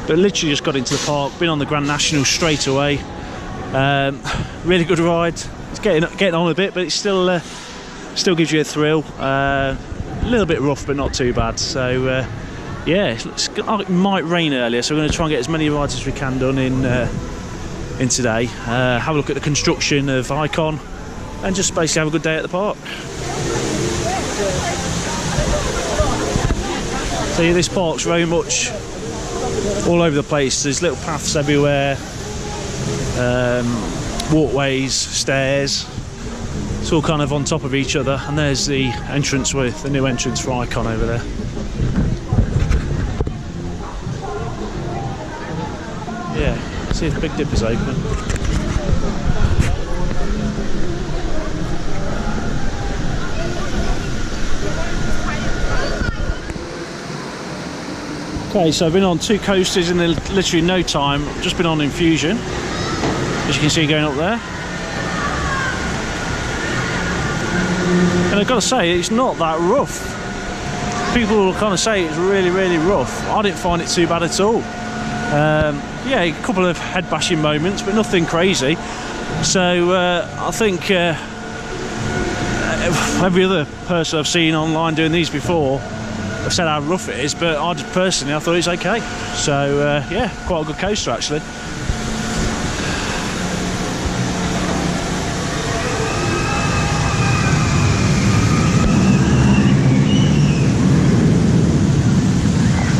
But literally just got into the park, been on the Grand National straight away. Really good ride. It's getting on a bit, but it still gives you a thrill. A little bit rough, but not too bad. So yeah, it might rain earlier, so we're going to try and get as many rides as we can done in today. Have a look at the construction of Icon, and just basically have a good day at the park. So yeah, this park's very much all over the place. There's little paths everywhere, walkways, stairs. It's all kind of on top of each other, and there's the entrance with the new entrance for Icon over there. Yeah, see if the Big Dipper's open. Okay, so I've been on 2 coasters in literally no time. Just been on Infusion, as you can see going up there. And I've got to say, it's not that rough. People will kind of say it's really, really rough. I didn't find it too bad at all. Yeah, a couple of head bashing moments, but nothing crazy. So I think every other person I've seen online doing these before have said how rough it is, but I thought it's okay. So yeah, quite a good coaster actually.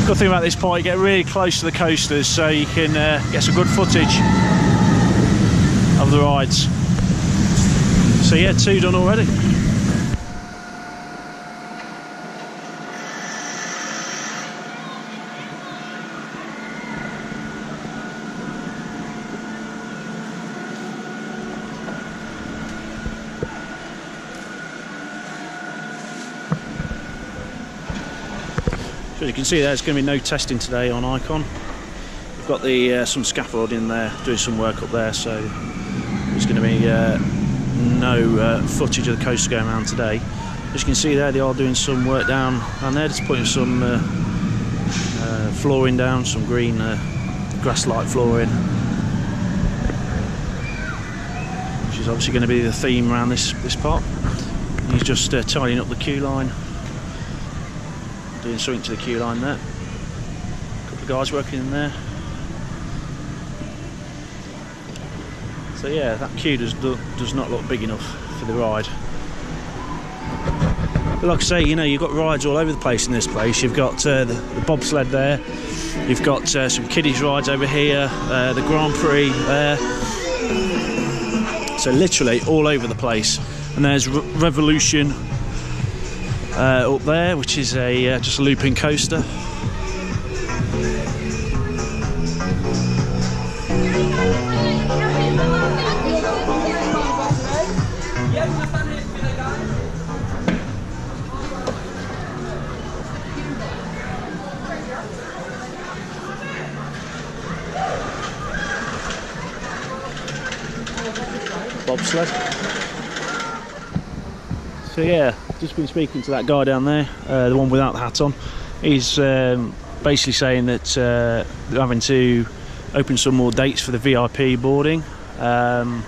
Good thing about this park, you get really close to the coasters, so you can get some good footage of the rides. So yeah, 2 done already. So as you can see, there's going to be no testing today on Icon. We've got the some scaffold in there, doing some work up there, so there's going to be no footage of the coaster going around today. As you can see there, they are doing some work down there, just putting some flooring down, some green grass-like flooring, which is obviously going to be the theme around this park. He's just tidying up the queue line. Doing something to the queue line there. A couple of guys working in there. So yeah, that queue does not look big enough for the ride. But like I say, you know, you've got rides all over the place in this place. You've got the bobsled there. You've got some kiddies rides over here. The Grand Prix there. So literally all over the place. And there's Revolution up there, which is just a looping coaster. Bobsled. So yeah, just been speaking to that guy down there, the one without the hat on. He's basically saying that they're having to open some more dates for the VIP boarding because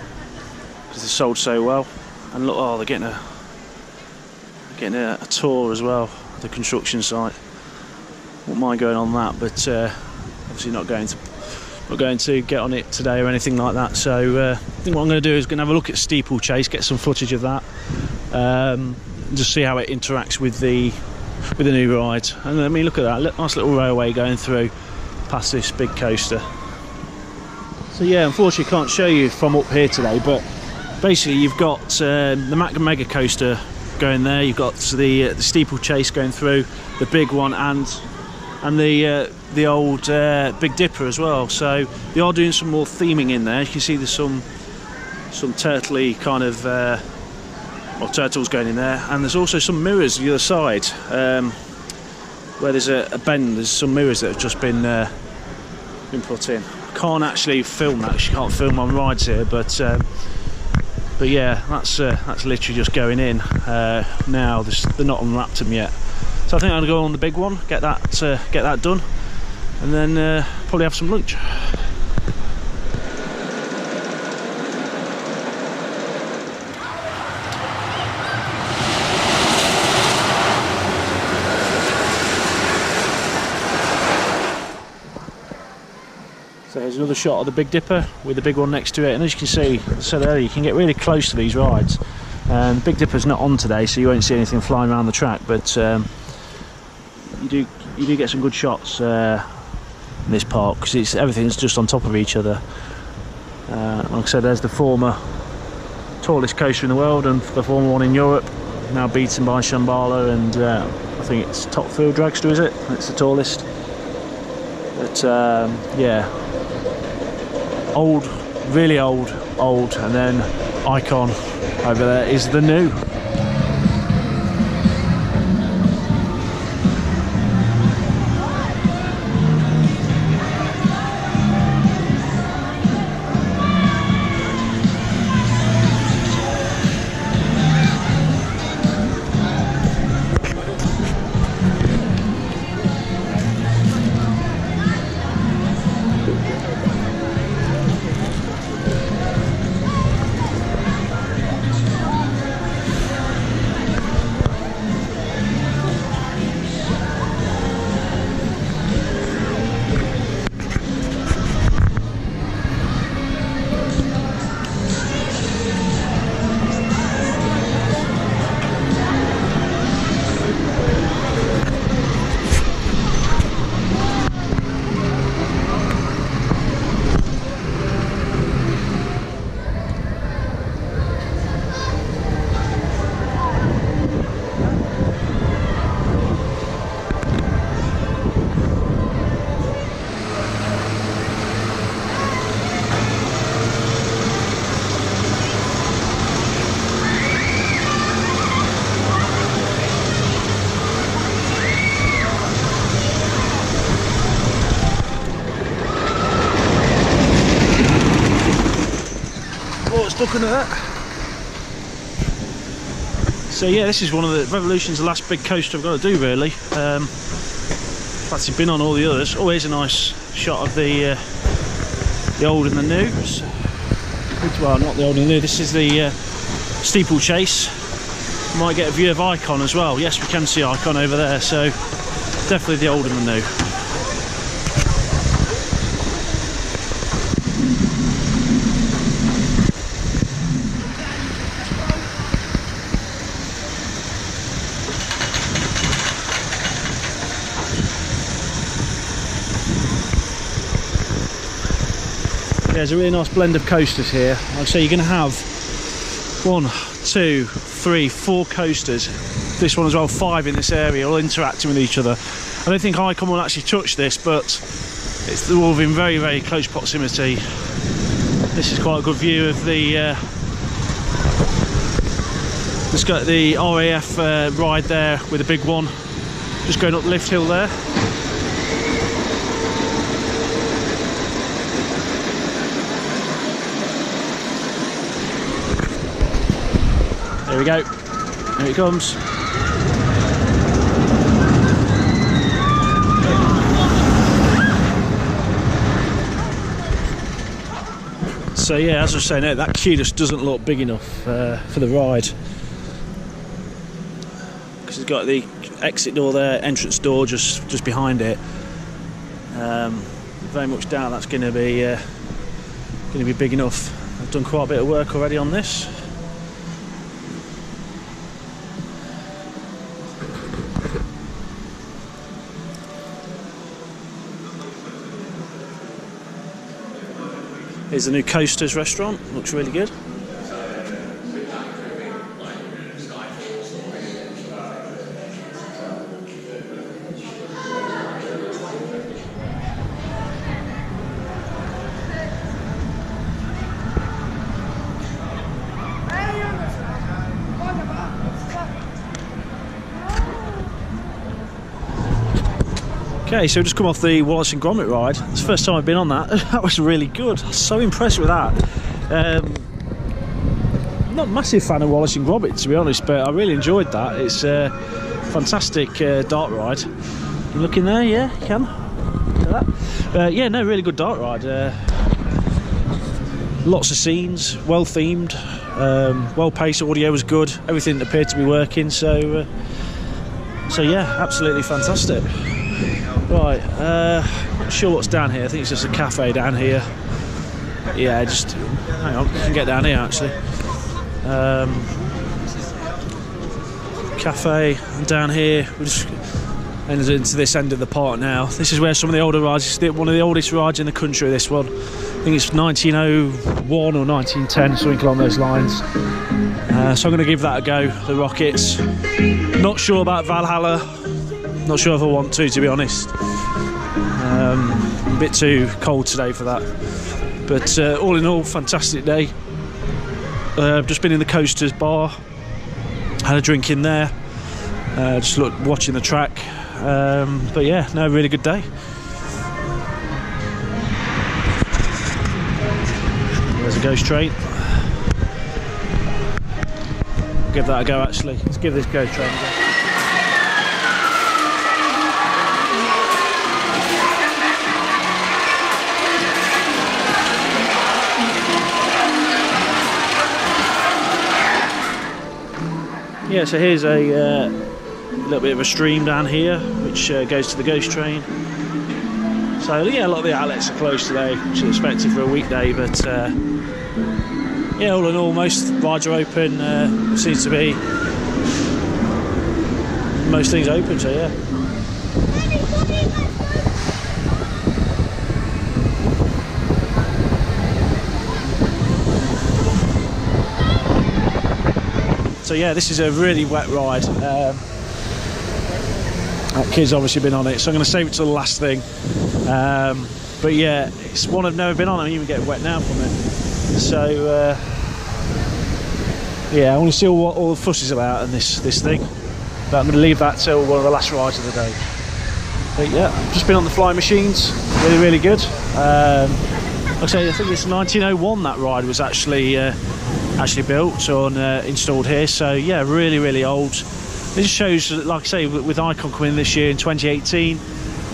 they're sold so well. And look, oh, they're getting a tour as well, the construction site. Wouldn't mind going on that, but obviously not going to get on it today or anything like that. So I think what I'm going to do is going to have a look at Steeplechase, get some footage of that. Just see how it interacts with the new ride. And I mean, look at that, nice little railway going through past this big coaster. So yeah, unfortunately can't show you from up here today, but basically you've got the Mac Mega coaster going there, you've got the Steeplechase going through, the big one, and the old Big Dipper as well. So they are doing some more theming in there. You can see there's some turtley kind of turtles going in there, and there's also some mirrors on the other side where there's a bend. There's some mirrors that have just been put in. I can't actually film that. You can't film on rides here, but yeah, that's literally just going in now. They're not unwrapped them yet, so I think I'm going to go on the big one, get that done, and then probably have some lunch. So here's another shot of the Big Dipper with the big one next to it, and as you can see, as I said earlier, you can get really close to these rides. The Big Dipper's not on today, so you won't see anything flying around the track, but you do get some good shots in this park, because everything's just on top of each other. Like I said, there's the former tallest coaster in the world and the former one in Europe, now beaten by Shambhala, and I think it's Top Field Dragster, is it? It's the tallest. But yeah, old, really old, and then Icon over there is the new. Looking at that. So yeah, this is one of the Revolution's the last big coaster I've got to do, really. I've actually been on all the others. Oh, here's a nice shot of the old and the new. Well, not the old and the new. This is the steeplechase. Might get a view of Icon as well. Yes, we can see Icon over there. So definitely the old and the new. There's a really nice blend of coasters here. Like I say, you're going to have 1, 2, 3, 4 coasters. This one as well, 5 in this area, all interacting with each other. I don't think Icon will actually touch this, but it's all in very, very close proximity. This is quite a good view of the it's got the RAF ride there with a big one, just going up Lift Hill there. There we go, here it comes. So yeah, as I was saying, that queue just doesn't look big enough for the ride. Because it's got the exit door there, entrance door just behind it. Very much doubt that's going to be big enough. I've done quite a bit of work already on this. Here's the new Coasters restaurant, looks really good. Okay, so we've just come off the Wallace and Gromit ride. It's the first time I've been on that. That was really good. I was so impressed with that. I'm not a massive fan of Wallace and Gromit, to be honest, but I really enjoyed that. It's a fantastic dark ride. You look in there, yeah, you can. Look at that. Yeah, no, really good dark ride. Lots of scenes, well themed, well paced. Audio was good. Everything appeared to be working. So yeah, absolutely fantastic. Right, not sure what's down here. I think it's just a cafe down here. Yeah, just hang on, you can get down here actually. Cafe, and down here we're just entered into this end of the park now. This is where some of the older rides, one of the oldest rides in the country, this one. I think it's 1901 or 1910, something along those lines. So I'm going to give that a go, the Rockets. Not sure about Valhalla, not sure if I want to be honest. A bit too cold today for that. But all in all, fantastic day. I've just been in the Coasters bar, had a drink in there, just watching the track. But yeah, no, really good day. There's a ghost train. Give that a go actually. Let's give this ghost train a go. Yeah, so here's a little bit of a stream down here which goes to the ghost train. So yeah, a lot of the outlets are closed today, which is expected for a weekday, but yeah, all in all, most rides are open. Seems to be most things open, so yeah. So yeah, this is a really wet ride. That kid's obviously been on it, so I'm going to save it to the last thing. But yeah, it's one I've never been on. I'm even getting wet now from it. So yeah, I want to see what all the fuss is about in this thing. But I'm going to leave that till one of the last rides of the day. But yeah, I've just been on the flying machines. Really, really good. Like I say, I think it's 1901 that ride was actually built or installed here. So yeah, really, really old. This shows, like I say, with Icon coming this year in 2018,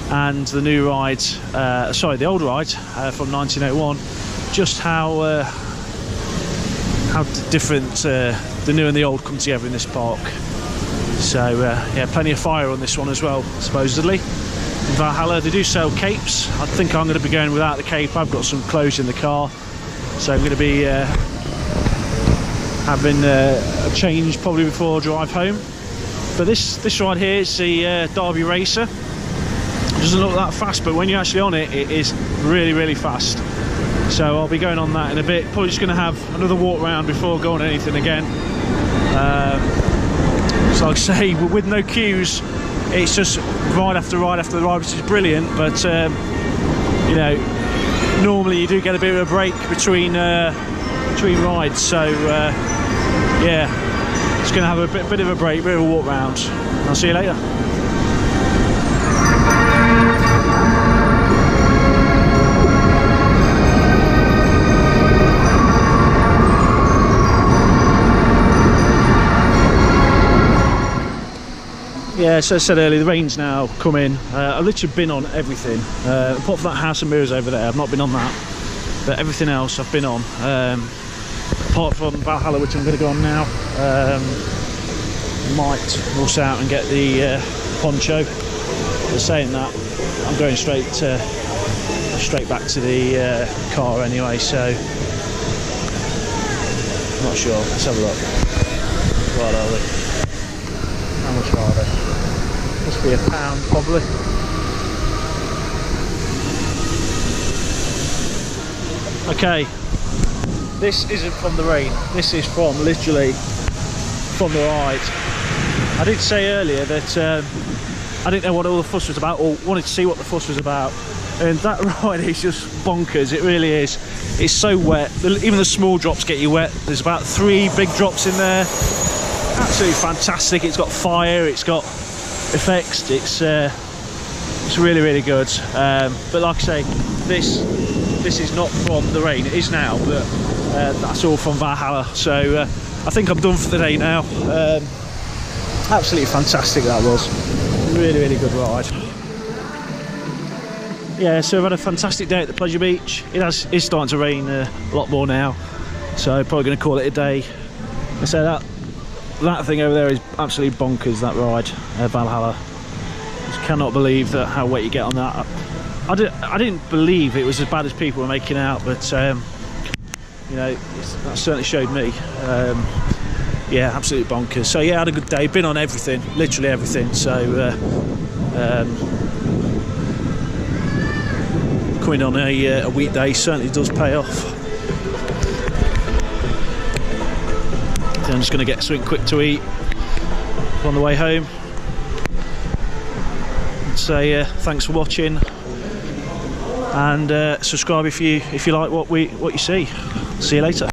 and the new ride, the old ride from 1901, just how different the new and the old come together in this park. So yeah, plenty of fire on this one as well, supposedly. In Valhalla, they do sell capes. I think I'm going to be going without the cape. I've got some clothes in the car, so I'm going to be having a change probably before I drive home. But this ride here is the Derby Racer. It doesn't look that fast, but when you're actually on it, it is really, really fast. So I'll be going on that in a bit. Probably just going to have another walk round before going on anything again. So like I say, with no queues, it's just ride after ride after ride, which is brilliant. But you know, normally you do get a bit of a break between rides. So yeah, just going to have a bit of a break, bit of a walk round. I'll see you later. Yeah, so as I said earlier, the rain's now come in. I've literally been on everything. Apart from that House of Mirrors over there, I've not been on that. But everything else I've been on. Apart from Valhalla, which I'm going to go on now. Might rush out and get the poncho. But saying that, I'm going straight back to the car anyway, so I'm not sure. Let's have a look. What are they? How much are they? Must be £1 probably. Okay, this isn't from the rain. This is from literally from the ride. I did say earlier that I didn't know what all the fuss was about, or wanted to see what the fuss was about. And that ride is just bonkers. It really is. It's so wet. Even the small drops get you wet. There's about 3 big drops in there. Absolutely fantastic. It's got fire, it's got effects, it's really, really good. But like I say, this is not from the rain. It is now, but that's all from Valhalla. So I think I'm done for the day now. Absolutely fantastic that was. Really, really good ride. yeah, so we've had a fantastic day at the Pleasure Beach. It's starting to rain a lot more now, so probably going to call it a day. I say that thing over there is absolutely bonkers, that ride, Valhalla. Just cannot believe how wet you get on that. I didn't believe it was as bad as people were making out, but you know, that certainly showed me. Yeah, absolutely bonkers. So yeah, I had a good day, been on everything, literally everything. So coming on a weekday certainly does pay off. So I'm just going to get something quick to eat on the way home. And say thanks for watching, and subscribe if you like what you see. See you later.